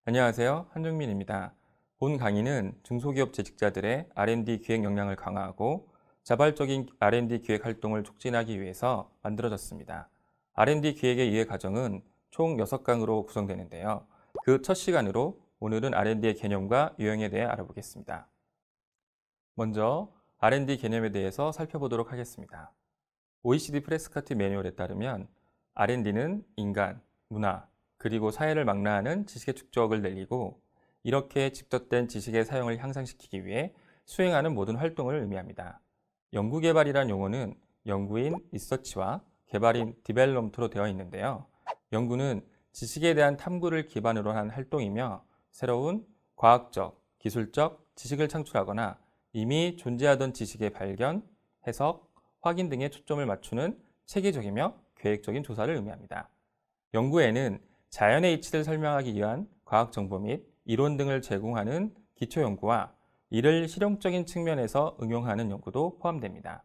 안녕하세요. 한정민입니다. 본 강의는 중소기업 재직자들의 R&D 기획 역량을 강화하고 자발적인 R&D 기획 활동을 촉진하기 위해서 만들어졌습니다. R&D 기획의 이해 과정은 총 6강으로 구성되는데요. 그 첫 시간으로 오늘은 R&D의 개념과 유형에 대해 알아보겠습니다. 먼저 R&D 개념에 대해서 살펴보도록 하겠습니다. OECD 프레스카트 매뉴얼에 따르면 R&D는 인간, 문화, 그리고 사회를 망라하는 지식의 축적을 늘리고 이렇게 집적된 지식의 사용을 향상시키기 위해 수행하는 모든 활동을 의미합니다. 연구개발이란 용어는 연구인 리서치와 개발인 디벨롭먼트로 되어 있는데요. 연구는 지식에 대한 탐구를 기반으로 한 활동이며 새로운 과학적, 기술적 지식을 창출하거나 이미 존재하던 지식의 발견, 해석, 확인 등에 초점을 맞추는 체계적이며 계획적인 조사를 의미합니다. 연구에는 자연의 이치를 설명하기 위한 과학 정보 및 이론 등을 제공하는 기초 연구와 이를 실용적인 측면에서 응용하는 연구도 포함됩니다.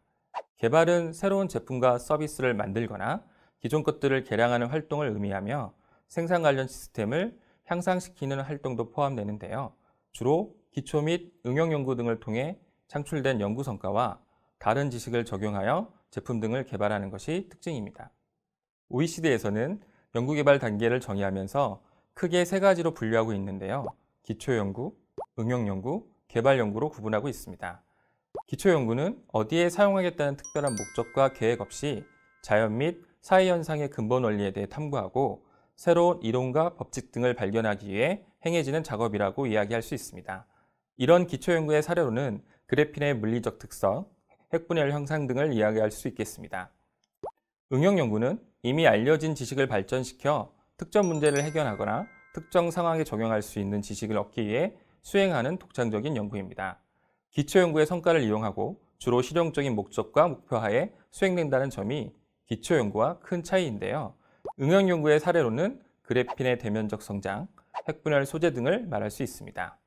개발은 새로운 제품과 서비스를 만들거나 기존 것들을 개량하는 활동을 의미하며 생산 관련 시스템을 향상시키는 활동도 포함되는데요. 주로 기초 및 응용 연구 등을 통해 창출된 연구 성과와 다른 지식을 적용하여 제품 등을 개발하는 것이 특징입니다. OECD에서는 연구개발 단계를 정의하면서 크게 3가지로 분류하고 있는데요. 기초연구, 응용연구, 개발연구로 구분하고 있습니다. 기초연구는 어디에 사용하겠다는 특별한 목적과 계획 없이 자연 및 사회현상의 근본 원리에 대해 탐구하고 새로운 이론과 법칙 등을 발견하기 위해 행해지는 작업이라고 이야기할 수 있습니다. 이런 기초연구의 사례로는 그래핀의 물리적 특성, 핵분열 형상 등을 이야기할 수 있겠습니다. 응용연구는 이미 알려진 지식을 발전시켜 특정 문제를 해결하거나 특정 상황에 적용할 수 있는 지식을 얻기 위해 수행하는 독창적인 연구입니다. 기초연구의 성과를 이용하고 주로 실용적인 목적과 목표하에 수행된다는 점이 기초연구와 큰 차이인데요. 응용연구의 사례로는 그래핀의 대면적 성장, 핵분열 소재 등을 말할 수 있습니다.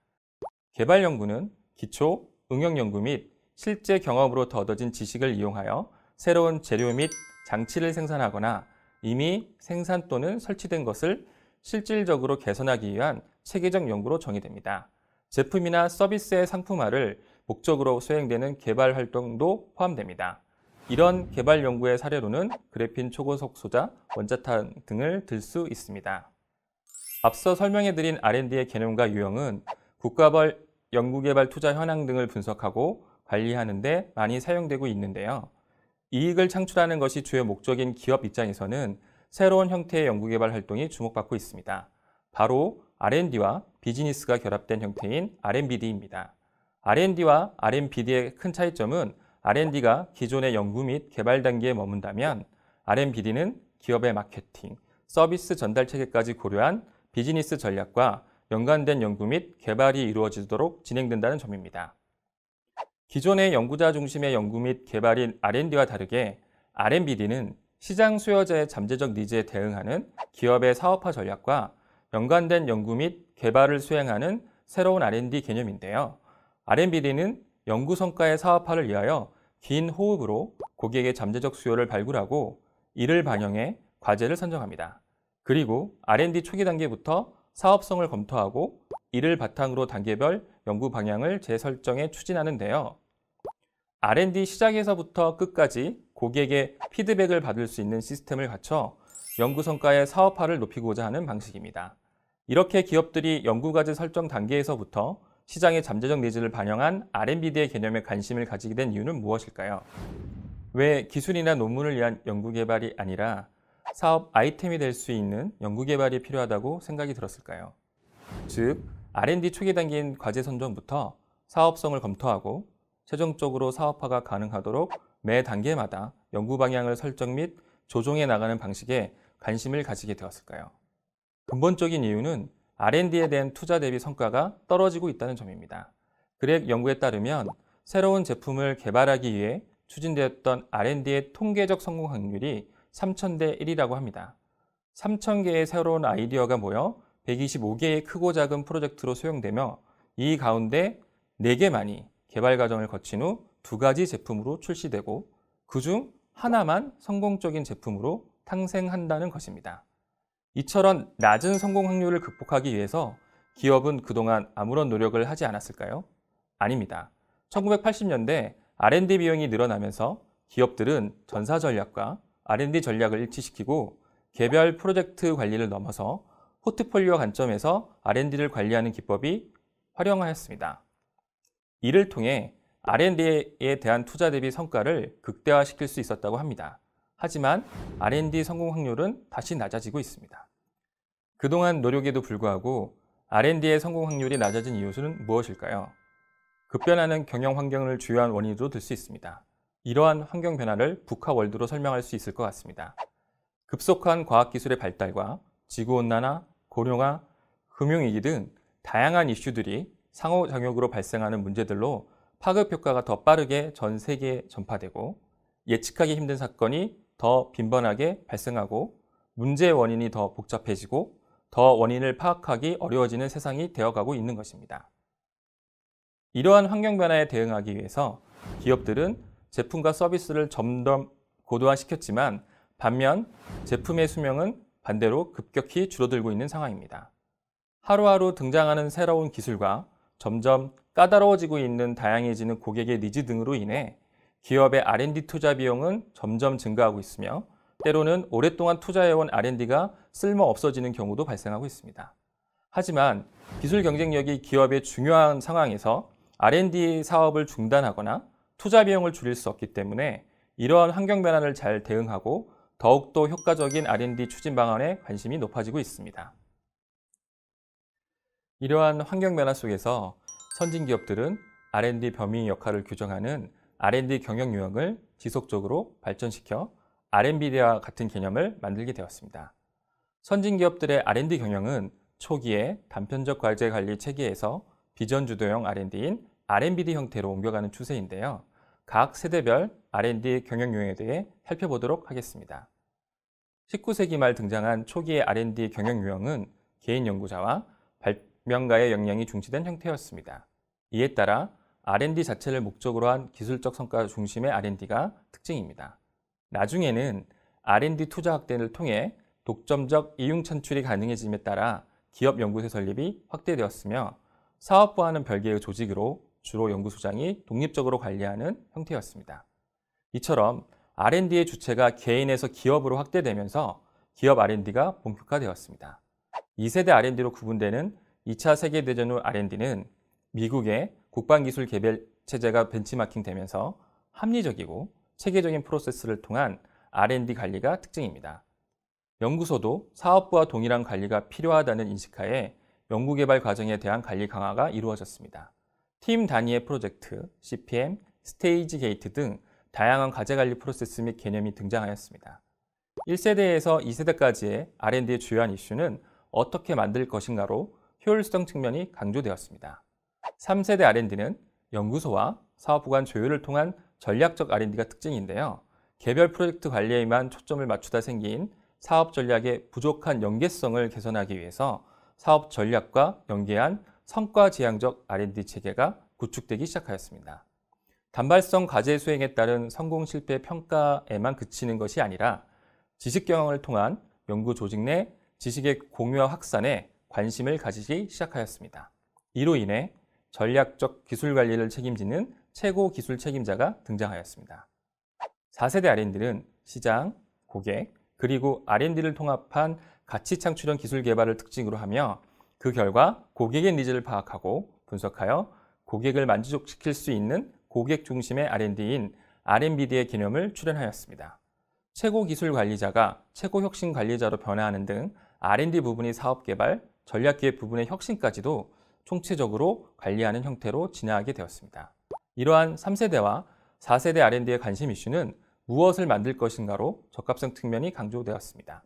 개발연구는 기초, 응용연구 및 실제 경험으로 얻어진 지식을 이용하여 새로운 재료 및 장치를 생산하거나 이미 생산 또는 설치된 것을 실질적으로 개선하기 위한 체계적 연구로 정의됩니다. 제품이나 서비스의 상품화를 목적으로 수행되는 개발 활동도 포함됩니다. 이런 개발 연구의 사례로는 그래핀 초고속 소자, 원자탄 등을 들 수 있습니다. 앞서 설명해드린 R&D의 개념과 유형은 국가별 연구개발 투자 현황 등을 분석하고 관리하는 데 많이 사용되고 있는데요. 이익을 창출하는 것이 주요 목적인 기업 입장에서는 새로운 형태의 연구개발 활동이 주목받고 있습니다. 바로 R&D와 비즈니스가 결합된 형태인 R&BD입니다. R&D와 R&BD의 큰 차이점은 R&D가 기존의 연구 및 개발 단계에 머문다면 R&BD는 기업의 마케팅, 서비스 전달 체계까지 고려한 비즈니스 전략과 연관된 연구 및 개발이 이루어지도록 진행된다는 점입니다. 기존의 연구자 중심의 연구 및 개발인 R&D와 다르게 R&BD는 시장 수요자의 잠재적 니즈에 대응하는 기업의 사업화 전략과 연관된 연구 및 개발을 수행하는 새로운 R&D 개념인데요. R&BD는 연구 성과의 사업화를 위하여 긴 호흡으로 고객의 잠재적 수요를 발굴하고 이를 반영해 과제를 선정합니다. 그리고 R&D 초기 단계부터 사업성을 검토하고 이를 바탕으로 단계별 연구 방향을 재설정해 추진하는데요. R&D 시작에서부터 끝까지 고객의 피드백을 받을 수 있는 시스템을 갖춰 연구 성과의 사업화를 높이고자 하는 방식입니다. 이렇게 기업들이 연구과제 설정 단계에서부터 시장의 잠재적 니즈를 반영한 R&BD의 개념에 관심을 가지게 된 이유는 무엇일까요? 왜 기술이나 논문을 위한 연구개발이 아니라 사업 아이템이 될 수 있는 연구개발이 필요하다고 생각이 들었을까요? 즉, R&D 초기 단계인 과제 선정부터 사업성을 검토하고 최종적으로 사업화가 가능하도록 매 단계마다 연구 방향을 설정 및 조정해 나가는 방식에 관심을 가지게 되었을까요? 근본적인 이유는 R&D에 대한 투자 대비 성과가 떨어지고 있다는 점입니다. 그렉 연구에 따르면 새로운 제품을 개발하기 위해 추진되었던 R&D의 통계적 성공 확률이 3000대 1이라고 합니다. 3000개의 새로운 아이디어가 모여 125개의 크고 작은 프로젝트로 수용되며 이 가운데 4개만이 개발 과정을 거친 후 2가지 제품으로 출시되고 그중 하나만 성공적인 제품으로 탄생한다는 것입니다. 이처럼 낮은 성공 확률을 극복하기 위해서 기업은 그동안 아무런 노력을 하지 않았을까요? 아닙니다. 1980년대 R&D 비용이 늘어나면서 기업들은 전사 전략과 R&D 전략을 일치시키고 개별 프로젝트 관리를 넘어서 포트폴리오 관점에서 R&D를 관리하는 기법이 활용하였습니다. 이를 통해 R&D에 대한 투자 대비 성과를 극대화시킬 수 있었다고 합니다. 하지만 R&D 성공 확률은 다시 낮아지고 있습니다. 그동안 노력에도 불구하고 R&D의 성공 확률이 낮아진 이유는 무엇일까요? 급변하는 경영 환경을 주요한 원인으로 들 수 있습니다. 이러한 환경 변화를 북화월드로 설명할 수 있을 것 같습니다. 급속한 과학기술의 발달과 지구온난화, 고령화, 금융위기 등 다양한 이슈들이 상호작용으로 발생하는 문제들로 파급 효과가 더 빠르게 전 세계에 전파되고 예측하기 힘든 사건이 더 빈번하게 발생하고 문제의 원인이 더 복잡해지고 더 원인을 파악하기 어려워지는 세상이 되어가고 있는 것입니다. 이러한 환경 변화에 대응하기 위해서 기업들은 제품과 서비스를 점점 고도화시켰지만 반면 제품의 수명은 반대로 급격히 줄어들고 있는 상황입니다. 하루하루 등장하는 새로운 기술과 점점 까다로워지고 있는 다양해지는 고객의 니즈 등으로 인해 기업의 R&D 투자 비용은 점점 증가하고 있으며 때로는 오랫동안 투자해온 R&D가 쓸모 없어지는 경우도 발생하고 있습니다. 하지만 기술 경쟁력이 기업의 중요한 상황에서 R&D 사업을 중단하거나 투자 비용을 줄일 수 없기 때문에 이러한 환경 변화를 잘 대응하고 더욱더 효과적인 R&D 추진 방안에 관심이 높아지고 있습니다. 이러한 환경 변화 속에서 선진 기업들은 R&D 범위 역할을 규정하는 R&D 경영 유형을 지속적으로 발전시켜 R&D와 같은 개념을 만들게 되었습니다. 선진 기업들의 R&D 경영은 초기에 단편적 과제 관리 체계에서 비전 주도형 R&D인 R&BD 형태로 옮겨가는 추세인데요. 각 세대별 R&D 경영 유형에 대해 살펴보도록 하겠습니다. 19세기 말 등장한 초기의 R&D 경영 유형은 개인 연구자와 발명가의 역량이 중시된 형태였습니다. 이에 따라 R&D 자체를 목적으로 한 기술적 성과 중심의 R&D가 특징입니다. 나중에는 R&D 투자 확대를 통해 독점적 이윤 창출이 가능해짐에 따라 기업 연구소 설립이 확대되었으며 사업부와는 별개의 조직으로 주로 연구소장이 독립적으로 관리하는 형태였습니다. 이처럼 R&D의 주체가 개인에서 기업으로 확대되면서 기업 R&D가 본격화되었습니다. 2세대 R&D로 구분되는 2차 세계대전 후 R&D는 미국의 국방기술 개별 체제가 벤치마킹되면서 합리적이고 체계적인 프로세스를 통한 R&D 관리가 특징입니다. 연구소도 사업부와 동일한 관리가 필요하다는 인식하에 연구개발 과정에 대한 관리 강화가 이루어졌습니다. 팀 단위의 프로젝트, CPM, 스테이지 게이트 등 다양한 과제관리 프로세스 및 개념이 등장하였습니다. 1세대에서 2세대까지의 R&D의 주요한 이슈는 어떻게 만들 것인가로 효율성 측면이 강조되었습니다. 3세대 R&D는 연구소와 사업부 간 조율을 통한 전략적 R&D가 특징인데요. 개별 프로젝트 관리에만 초점을 맞추다 생긴 사업 전략의 부족한 연계성을 개선하기 위해서 사업 전략과 연계한 성과 지향적 R&D 체계가 구축되기 시작하였습니다. 단발성 과제 수행에 따른 성공 실패 평가에만 그치는 것이 아니라 지식 경영을 통한 연구 조직 내 지식의 공유와 확산에 관심을 가지기 시작하였습니다. 이로 인해 전략적 기술 관리를 책임지는 최고 기술 책임자가 등장하였습니다. 4세대 R&D는 시장, 고객, 그리고 R&D를 통합한 가치 창출형 기술 개발을 특징으로 하며 그 결과 고객의 니즈를 파악하고 분석하여 고객을 만족시킬 수 있는 고객 중심의 R&D인 R&BD의 개념을 출연하였습니다. 최고 기술 관리자가 최고 혁신 관리자로 변화하는 등 R&D 부분이 사업 개발, 전략 기획 부분의 혁신까지도 총체적으로 관리하는 형태로 진화하게 되었습니다. 이러한 3세대와 4세대 R&D의 관심 이슈는 무엇을 만들 것인가로 적합성 측면이 강조되었습니다.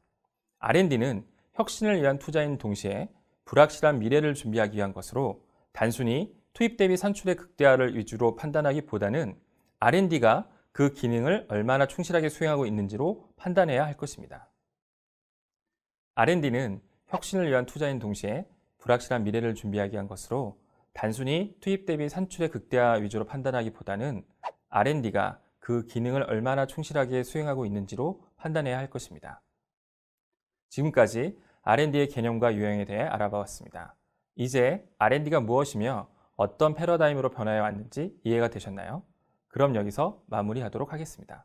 R&D는 혁신을 위한 투자인 동시에 불확실한 미래를 준비하기 위한 것으로 단순히 투입 대비 산출의 극대화를 위주로 판단하기보다는 R&D가 그 기능을 얼마나 충실하게 수행하고 있는지로 판단해야 할 것입니다. R&D는 혁신을 위한 투자인 동시에 불확실한 미래를 준비하기 위한 것으로 단순히 투입 대비 산출의 극대화 위주로 판단하기보다는 R&D가 그 기능을 얼마나 충실하게 수행하고 있는지로 판단해야 할 것입니다. 지금까지 R&D의 개념과 유형에 대해 알아보았습니다. 이제 R&D가 무엇이며 어떤 패러다임으로 변화해 왔는지 이해가 되셨나요? 그럼 여기서 마무리하도록 하겠습니다.